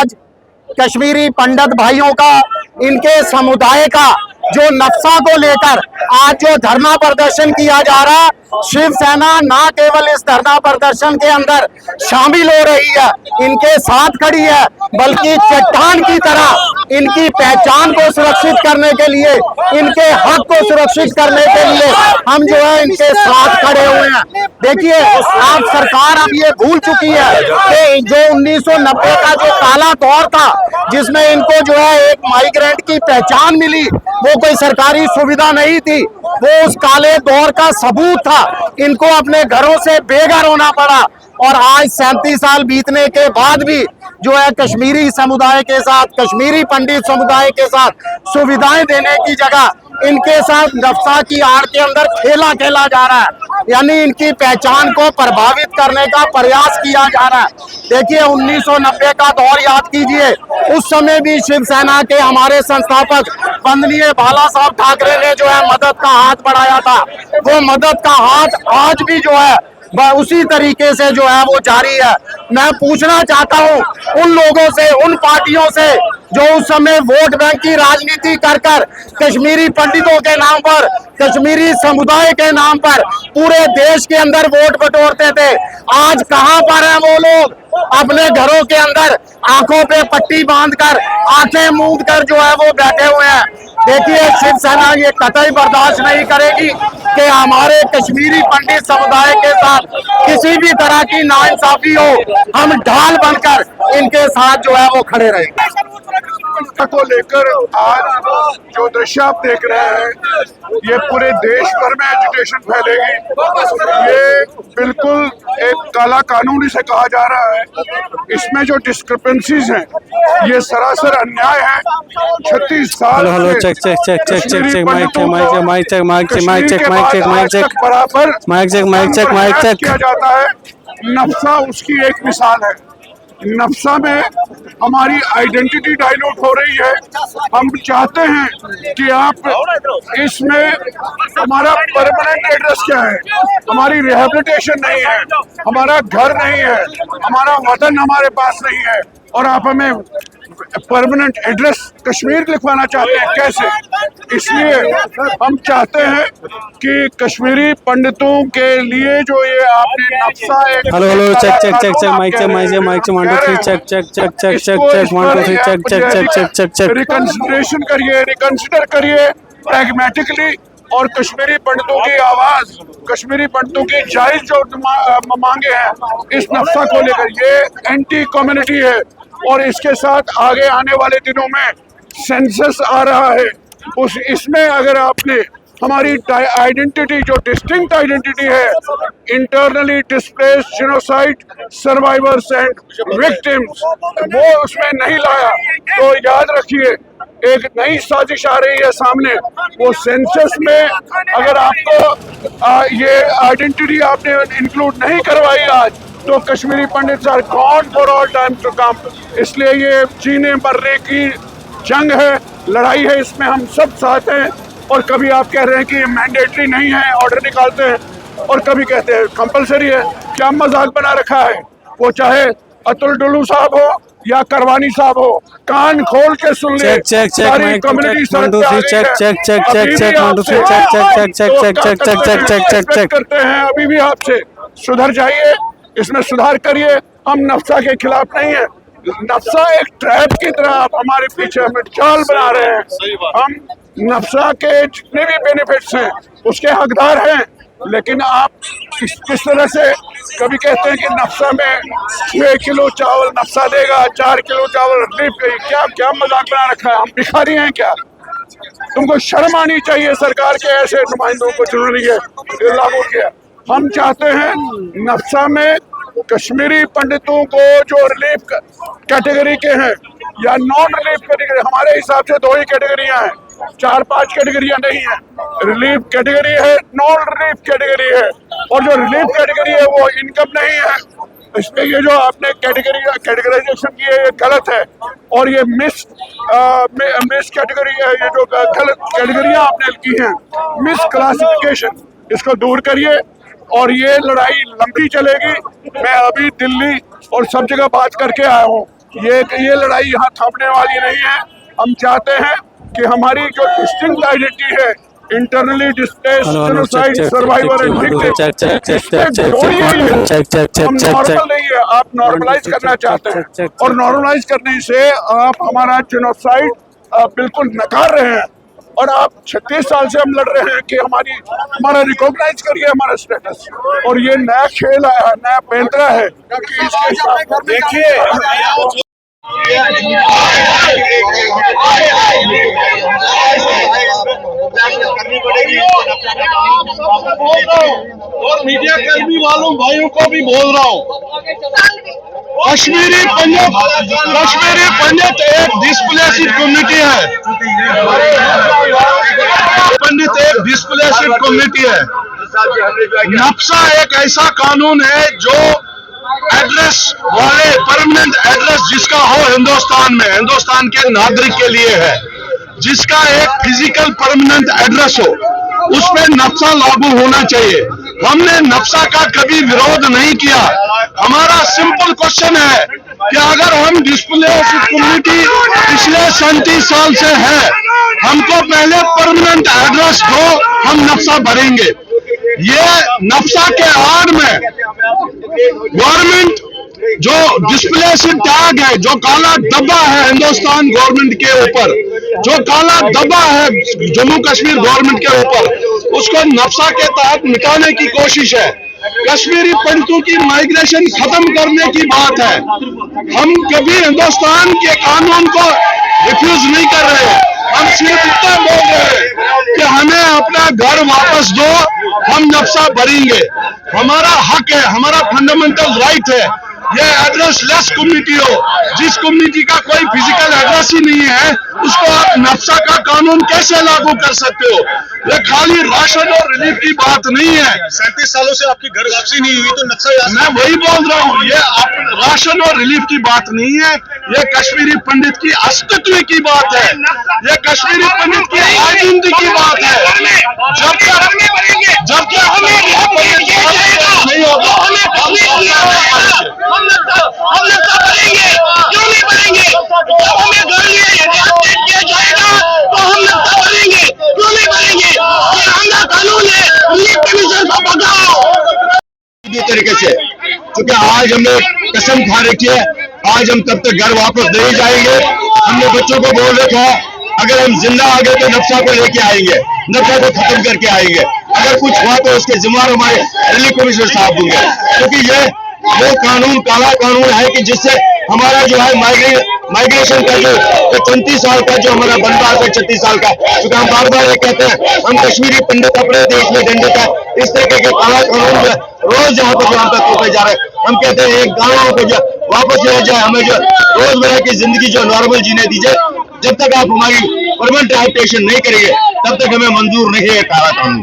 आज कश्मीरी पंडित भाइयों का, इनके समुदाय का जो नक्शा को लेकर आज जो धरना प्रदर्शन किया जा रहा, शिवसेना ना केवल इस धरना प्रदर्शन के अंदर शामिल हो रही है, इनके साथ खड़ी है, बल्कि चट्टान की तरह इनकी पहचान को सुरक्षित करने के लिए, इनके हक को सुरक्षित करने के लिए हम जो है इनके साथ खड़े हुए हैं। देखिए, आप सरकार अब ये भूल चुकी है कि जो 1990 का जो काला दौर था, जिसमें इनको जो है एक माइग्रेंट की पहचान मिली, वो कोई सरकारी सुविधा नहीं थी, वो उस काले दौर का सबूत था। इनको अपने घरों से बेघर होना पड़ा और आज 37 साल बीतने के बाद भी जो है कश्मीरी समुदाय के साथ, कश्मीरी पंडित समुदाय के साथ सुविधाएं देने की जगह इनके साथ नक्शा की आड़ के अंदर खेला खेला जा रहा है, यानी इनकी पहचान को प्रभावित करने का प्रयास किया जा रहा है। देखिए, 1990 का दौर याद कीजिए, उस समय भी शिवसेना के हमारे संस्थापक वंदनीय बाला साहब ठाकरे ने जो है मदद का हाथ बढ़ाया था। वो मदद का हाथ आज भी जो है उसी तरीके से जो है वो जारी है। मैं पूछना चाहता हूं उन लोगों से, उन पार्टियों से जो उस समय वोट बैंक की राजनीति कर कर कश्मीरी पंडितों के नाम पर, कश्मीरी समुदाय के नाम पर पूरे देश के अंदर वोट बटोरते थे, आज कहां पर हैं वो लोग? अपने घरों के अंदर आंखों पे पट्टी बांधकर, आंखें मूंद कर जो है वो बैठे हुए हैं। देखिए, शिवसेना ये कतई बर्दाश्त नहीं करेगी कि हमारे कश्मीरी पंडित समुदाय के साथ किसी भी तरह की नाइंसाफी हो। हम ढाल बनकर इनके साथ जो है वो खड़े रहेंगे। को लेकर आज जो दृश्य आप देख रहे हैं, ये पूरे देश भर में एजुटेशन फैलेगी। ये बिल्कुल एक काला कानून इसे कहा जा रहा है। इसमें जो डिस्क्रिपेंसीज हैं, ये सरासर अन्याय है। 36 साल hello check check check check check check mic check mic check mic check mic check mic check mic check बराबर mic check mic check mic check किया जाता है। नक्शा उसकी एक मिसाल है। नक्शा में हमारी आइडेंटिटी डाइल्यूट हो रही है। हम चाहते हैं कि आप इसमें हमारा परमानेंट एड्रेस क्या है, हमारी रिहेबिलिटेशन नहीं है, हमारा घर नहीं है, हमारा वतन हमारे पास नहीं है, और आप हमें परमानेंट एड्रेस कश्मीर लिखवाना चाहते हैं, कैसे? इसलिए हम चाहते हैं कि कश्मीरी पंडितों के लिए जो ये आपने नक्शा एक hello check check check check mic check mic check mic check 1 2 3 check check check check check check 1 2 3 check check check check check check reconsideration करिए, रिकंसिडर करिए प्रैग्मेटिकली, और कश्मीरी पंडितों की आवाज, कश्मीरी पंडितों की जायज जो मांगे हैं इस नक्शा को लेकर, ये एंटी कम्युनिटी है। और इसके साथ आगे आने वाले दिनों में सेंसस आ रहा है, उस इसमें अगर आपने हमारी आइडेंटिटी, जो डिस्टिंक्ट आइडेंटिटी है, internally displaced genocide survivors and victims, वो उसमें नहीं लाया, तो याद रखिए एक नई साजिश आ रही है सामने। वो सेंसस में अगर आपको ये आइडेंटिटी आपने इंक्लूड नहीं करवाई आज, तो Kashmiri Pandits are gone for all time to come. इसलिए ये जीने मरने की जंग है, लड़ाई है, इसमें हम सब साथ हैं। और कभी आप कह रहे हैं कि ये मैंडेटरी नहीं है, ऑर्डर निकालते हैं, और कभी कहते हैं कंपलसरी है। क्या मजाक बना रखा है? वो चाहे अतुल डुल्लू साहब हो या करवानी साहब हो, कान खोल के सुन ले। सारी कम्युनिटी करते हैं, अभी भी आपसे सुधर जाइए, इसमें सुधार करिए। हम नक्शा के खिलाफ नहीं है। नक्शा एक ट्रैप की तरह आप हमारे पीछे हमें जाल बना रहे हैं। हम नक्शा के जितने भी बेनिफिट्स हैं उसके हकदार हैं, लेकिन आप किस तरह से कभी कहते हैं कि नक्शा में 6 किलो चावल नक्शा देगा, 4 किलो चावल रिलीफ, क्या क्या मजाक बना रखा है? हम भिखारी हैं क्या? तुमको शर्म आनी चाहिए सरकार के ऐसे नुमाइंदों को चुन रही है, लागू किया। हम चाहते हैं नक्शा में कश्मीरी पंडितों को जो रिलीफ कैटेगरी के हैं या नॉन रिलीफ कैटेगरी, हमारे हिसाब से 2 ही कैटेगरियां हैं, 4-5 कैटेगरियां नहीं है। रिलीफ कैटेगरी है, नॉन रिलीफ कैटेगरी है, और जो रिलीफ कैटेगरी है वो इनकम नहीं है। इसमें ये जो आपने कैटेगराइजेशन की है ये गलत है, और ये मिस कैटेगरी है, ये जो गलत कैटेगरियां आपने की हैं, मिस क्लासिफिकेशन, इसको दूर करिए। और ये लड़ाई लंबी चलेगी। मैं अभी दिल्ली और सब जगह बात करके आया हूँ, ये लड़ाई यहाँ थमने वाली नहीं है। हम चाहते हैं कि हमारी जो डिस्टिंक्ट आइडेंटिटी है, internally displaced genocide survivor and हम नॉर्मल नहीं है, आप नॉर्मलाइज करना चाहते हैं और नॉर्मलाइज करने से आप हमारा जेनोसाइड बिल्कुल नकार रहे हैं। और आप 36 साल से हम लड़ रहे हैं कि हमारा रिकॉग्नाइज करिए हमारा स्टेटस। और ये नया खेल है, नया पैंतरा है कि इसके साथ देखिए करनी पड़ेगी। और मीडिया कर्मी वालों भाइयों को भी बोल रहा हूँ, कश्मीरी पंडित एक डिस्प्लेसिड कम्युनिटी है। पंडित एक डिस्प्लेसिड कम्युनिटी है। नक्शा एक ऐसा कानून है जो एड्रेस वाले, परमानेंट एड्रेस जिसका हो हिंदुस्तान में, हिंदुस्तान के नागरिक के लिए है, जिसका एक फिजिकल परमानेंट एड्रेस हो, उस पर नक्शा लागू होना चाहिए। हमने नक्शा का कभी विरोध नहीं किया। हमारा सिंपल क्वेश्चन है कि अगर हम डिस्प्लेस्ड कम्युनिटी पिछले 37 साल से है, हमको पहले परमानेंट एड्रेस दो, हम नक्शा भरेंगे। ये नक्शा के आड़ में गवर्नमेंट जो डिस्प्लेस्ड टैग है, जो काला डब्बा है हिंदुस्तान गवर्नमेंट के ऊपर, जो काला डब्बा है जम्मू कश्मीर गवर्नमेंट के ऊपर, उसको नक्शा के तहत मिटाने की कोशिश है। कश्मीरी पंडितों की माइग्रेशन खत्म करने की बात है। हम कभी हिंदुस्तान के कानून को रिफ्यूज नहीं कर रहे। हम सिर्फ इतना बोल रहे हैं कि हमें अपना घर वापस दो, हम नक्शा भरेंगे। हमारा हक है, हमारा फंडामेंटल राइट है। ये एड्रेस लेस कम्युनिटी हो, जिस कम्युनिटी का कोई फिजिकल एड्रेस ही नहीं है, उसको आप नक्शा का कानून कैसे लागू कर सकते हो? ये खाली राशन और रिलीफ की बात नहीं है। 37 सालों से आपकी घर वापसी नहीं हुई तो नक्शा, मैं वही बोल रहा हूँ, ये राशन और रिलीफ की बात नहीं है, ये कश्मीरी पंडित की अस्तित्व की बात है, ये कश्मीरी पंडित की आइडेंटिटी की बात है। जब तक नहीं होगा हम नक्शा भरेंगे। क्यों नहीं भरेंगे? जब हमें घर दिया जाएगा तो हम नक्शा भरेंगे। क्यों नहीं भरेंगे? ये हमारा कानून है, रिलीफ कमीशन को भगाओ। तरीके से, क्योंकि आज हमने कसम खा रखी है, आज हम तब तक घर वापस नहीं जाएंगे। हमने बच्चों को बोल रखा है, अगर हम जिंदा आ गए तो नक्शा को लेके आएंगे, नक्शा को खत्म करके आएंगे। अगर कुछ हुआ तो उसके जिम्मेदार हमारे रिलीफ कमिश्नर साहब होंगे, क्योंकि ये वो कानून काला कानून है कि जिससे हमारा जो है माइग्रेशन का जो 34 साल का जो हमारा बनवास है, 36 साल का, क्योंकि हम बार बार ये कहते हैं हम कश्मीरी पंडित अपने देश में दंडित है। इस तरीके के काला कानून जो रोज जहाँ पर हम तक होते जा रहे हैं, हम कहते हैं एक गाँव को जो वापस ले जाए, हमें जो रोजमर्रा की जिंदगी जो नॉर्मल जीने दीजिए। जब तक आप हमारी परमानेंट एप्लीकेशन नहीं करेंगे तब तक हमें मंजूर नहीं है काला कानून।